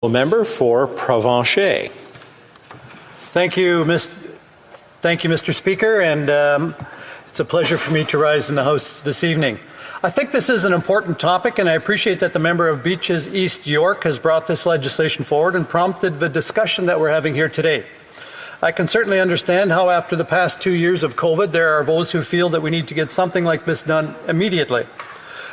Member for Provencher. Thank you, Mr. Speaker, and it's a pleasure for me to rise in the House this evening. I think this is an important topic, and I appreciate that the member of Beaches East York has brought this legislation forward and prompted the discussion that we're having here today. I can certainly understand how after the past 2 years of COVID, there are those who feel that we need to get something like this done immediately.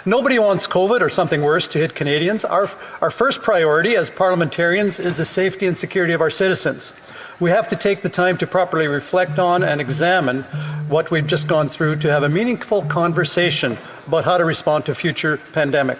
Nobody wants COVID or something worse to hit Canadians. Our first priority as parliamentarians is the safety and security of our citizens. We have to take the time to properly reflect on and examine what we've just gone through to have a meaningful conversation about how to respond to a future pandemic.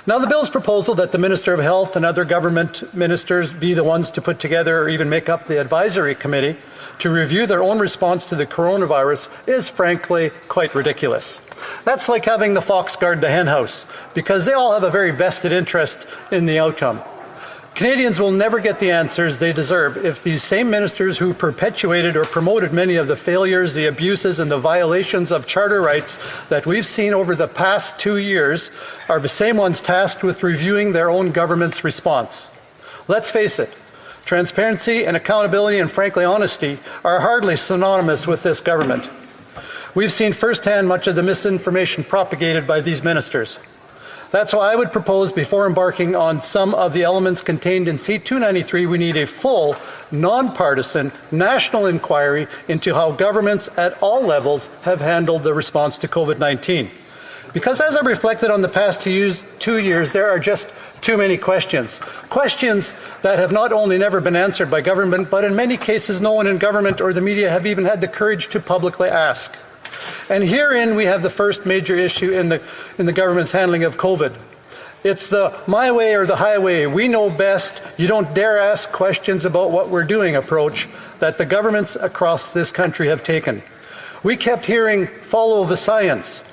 Now, the bill's proposal that the Minister of Health and other government ministers be the ones to put together or even make up the advisory committee to review their own response to the coronavirus is frankly quite ridiculous. That's like having the fox guard the henhouse, because they all have a very vested interest in the outcome. Canadians will never get the answers they deserve if these same ministers who perpetuated or promoted many of the failures, the abuses, and the violations of charter rights that we've seen over the past 2 years are the same ones tasked with reviewing their own government's response. Let's face it, transparency and accountability and, frankly, honesty are hardly synonymous with this government. We've seen firsthand much of the misinformation propagated by these ministers. That's why I would propose, before embarking on some of the elements contained in C-293, we need a full, nonpartisan, national inquiry into how governments at all levels have handled the response to COVID-19. Because as I've reflected on the past 2 years, there are just too many questions. Questions that have not only never been answered by government, but in many cases no one in government or the media have even had the courage to publicly ask. And herein we have the first major issue in the government's handling of COVID. It's the my way or the highway, we know best, you don't dare ask questions about what we're doing approach that the governments across this country have taken. We kept hearing, follow the science.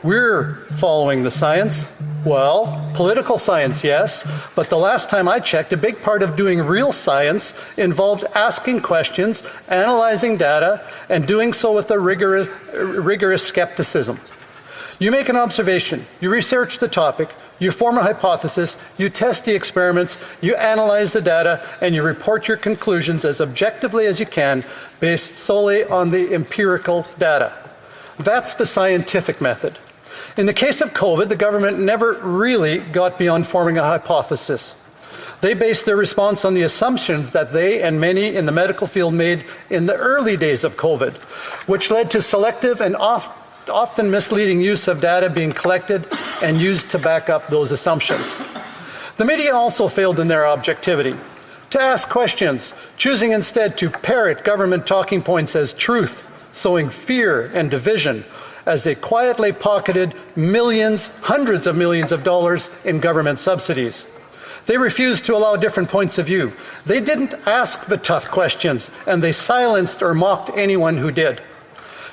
We're following the science. Well, political science, yes, but the last time I checked, a big part of doing real science involved asking questions, analyzing data, and doing so with a rigorous skepticism. You make an observation, you research the topic, you form a hypothesis, you test the experiments, you analyze the data, and you report your conclusions as objectively as you can, based solely on the empirical data. That's the scientific method. In the case of COVID, the government never really got beyond forming a hypothesis. They based their response on the assumptions that they and many in the medical field made in the early days of COVID, which led to selective and often misleading use of data being collected and used to back up those assumptions. The media also failed in their objectivity, to ask questions, choosing instead to parrot government talking points as truth, sowing fear and division, as they quietly pocketed millions, hundreds of millions of dollars in government subsidies. They refused to allow different points of view. They didn't ask the tough questions, and they silenced or mocked anyone who did.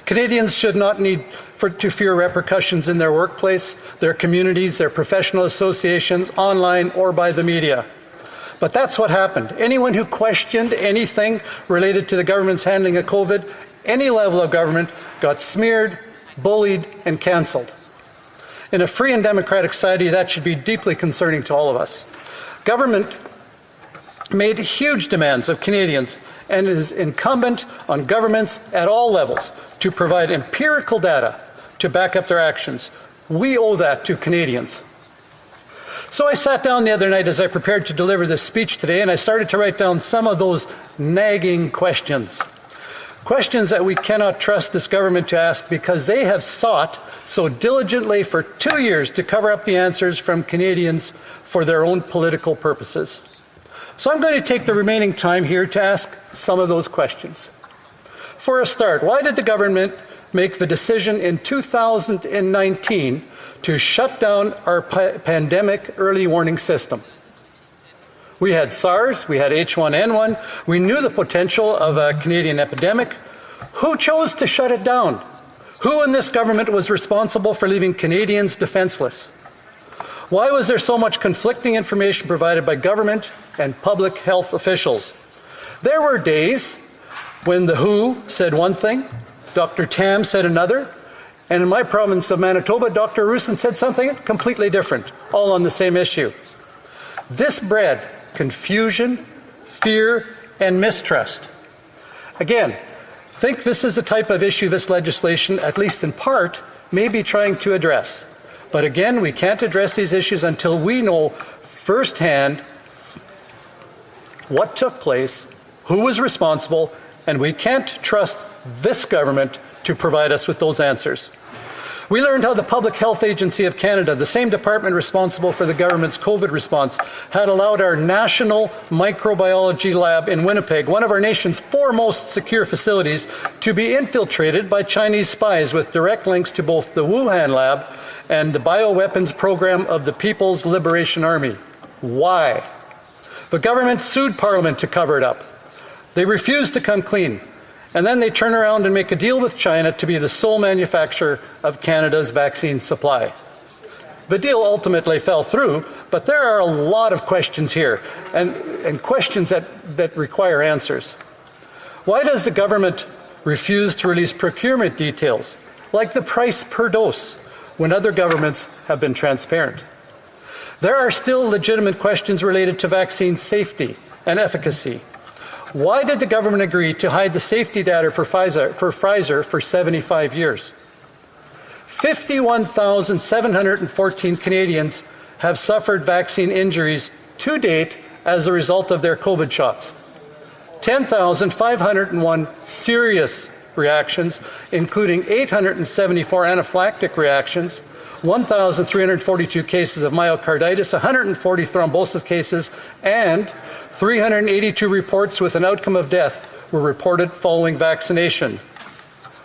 Canadians should not need to fear repercussions in their workplace, their communities, their professional associations, online or by the media. But that's what happened. Anyone who questioned anything related to the government's handling of COVID, any level of government, got smeared, bullied, and cancelled. In a free and democratic society, that should be deeply concerning to all of us. Government made huge demands of Canadians, and it is incumbent on governments at all levels to provide empirical data to back up their actions. We owe that to Canadians. So I sat down the other night as I prepared to deliver this speech today, and I started to write down some of those nagging questions. Questions that we cannot trust this government to ask because they have sought so diligently for 2 years to cover up the answers from Canadians for their own political purposes. So I'm going to take the remaining time here to ask some of those questions. For a start, why did the government make the decision in 2019 to shut down our pandemic early warning system? We had SARS, we had H1N1, we knew the potential of a Canadian epidemic. Who chose to shut it down? Who in this government was responsible for leaving Canadians defenseless? Why was there so much conflicting information provided by government and public health officials? There were days when the WHO said one thing, Dr. Tam said another, and in my province of Manitoba, Dr. Roussin said something completely different, all on the same issue. This bred confusion, fear, and mistrust. Again, I think this is the type of issue this legislation, at least in part, may be trying to address. But again, we can't address these issues until we know firsthand what took place, who was responsible, and we can't trust this government to provide us with those answers. We learned how the Public Health Agency of Canada, the same department responsible for the government's COVID response, had allowed our National Microbiology Lab in Winnipeg, one of our nation's foremost secure facilities, to be infiltrated by Chinese spies with direct links to both the Wuhan lab and the bioweapons program of the People's Liberation Army. Why? The government sued Parliament to cover it up. They refused to come clean. And then they turn around and make a deal with China to be the sole manufacturer of Canada's vaccine supply. The deal ultimately fell through, but there are a lot of questions here, and questions that require answers. Why does the government refuse to release procurement details, like the price per dose, when other governments have been transparent? There are still legitimate questions related to vaccine safety and efficacy. Why did the government agree to hide the safety data for Pfizer for 75 years? 51,714 Canadians have suffered vaccine injuries to date as a result of their COVID shots. 10,501 serious reactions, including 874 anaphylactic reactions, 1,342 cases of myocarditis, 140 thrombosis cases, and 382 reports with an outcome of death were reported following vaccination.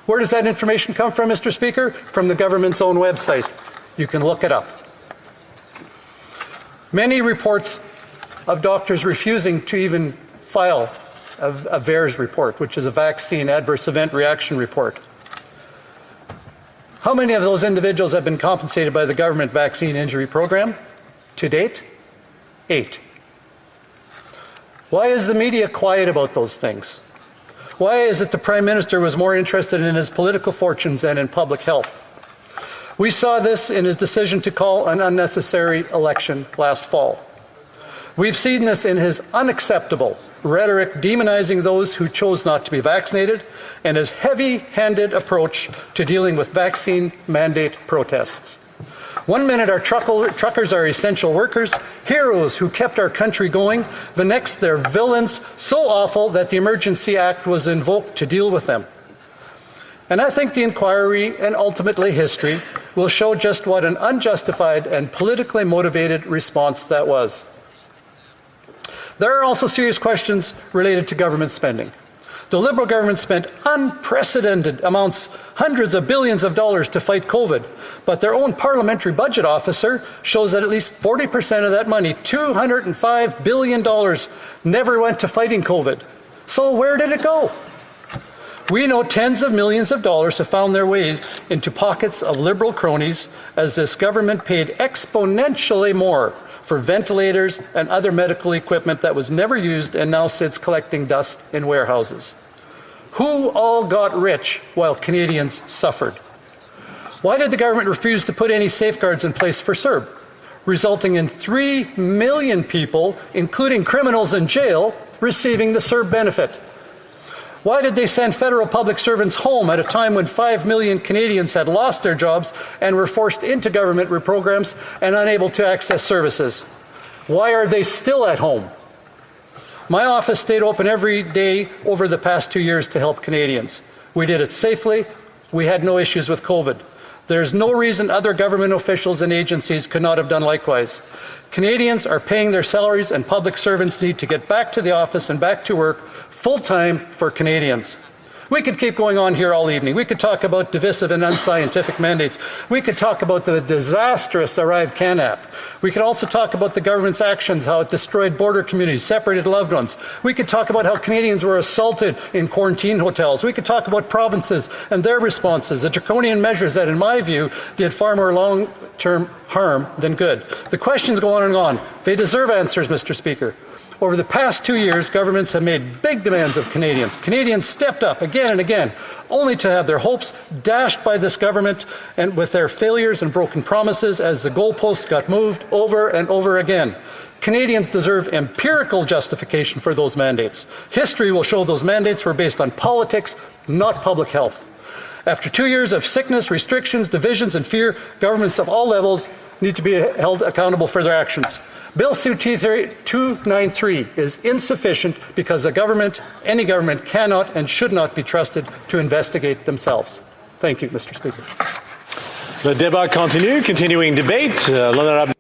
Where does that information come from, Mr. Speaker? From the government's own website. You can look it up. Many reports of doctors refusing to even file a VAERS report, which is a vaccine adverse event reaction report. How many of those individuals have been compensated by the government vaccine injury program? To date, 8. Why is the media quiet about those things? Why is it the Prime Minister was more interested in his political fortunes than in public health? We saw this in his decision to call an unnecessary election last fall. We've seen this in his unacceptable rhetoric demonizing those who chose not to be vaccinated and his heavy-handed approach to dealing with vaccine mandate protests. One minute our truckers are essential workers, heroes who kept our country going. The next they're villains so awful that the Emergency Act was invoked to deal with them. And I think the inquiry and ultimately history will show just what an unjustified and politically motivated response that was. There are also serious questions related to government spending. The Liberal government spent unprecedented amounts, hundreds of billions of dollars to fight COVID, but their own parliamentary budget officer shows that at least 40% of that money, $205 billion, never went to fighting COVID. So where did it go? We know tens of millions of dollars have found their ways into pockets of Liberal cronies as this government paid exponentially more for ventilators and other medical equipment that was never used and now sits collecting dust in warehouses. Who all got rich while Canadians suffered? Why did the government refuse to put any safeguards in place for CERB, resulting in 3 million people, including criminals in jail, receiving the CERB benefit? Why did they send federal public servants home at a time when 5 million Canadians had lost their jobs and were forced into government programs and unable to access services? Why are they still at home? My office stayed open every day over the past 2 years to help Canadians. We did it safely. We had no issues with COVID. There's no reason other government officials and agencies could not have done likewise. Canadians are paying their salaries and public servants need to get back to the office and back to work full-time for Canadians. We could keep going on here all evening. We could talk about divisive and unscientific mandates. We could talk about the disastrous WUCN-Epi. We could also talk about the government's actions, how it destroyed border communities, separated loved ones. We could talk about how Canadians were assaulted in quarantine hotels. We could talk about provinces and their responses, the draconian measures that, in my view, did far more long-term harm than good. The questions go on and on. They deserve answers, Mr. Speaker. Over the past 2 years, governments have made big demands of Canadians. Canadians stepped up again and again, only to have their hopes dashed by this government and with their failures and broken promises as the goalposts got moved over and over again. Canadians deserve empirical justification for those mandates. History will show those mandates were based on politics, not public health. After 2 years of sickness, restrictions, divisions, and fear, governments of all levels need to be held accountable for their actions. Bill C-293 is insufficient because any government cannot and should not be trusted to investigate themselves. Thank you, Mr. Speaker. Le débat continue. Continuing debate. L'honorable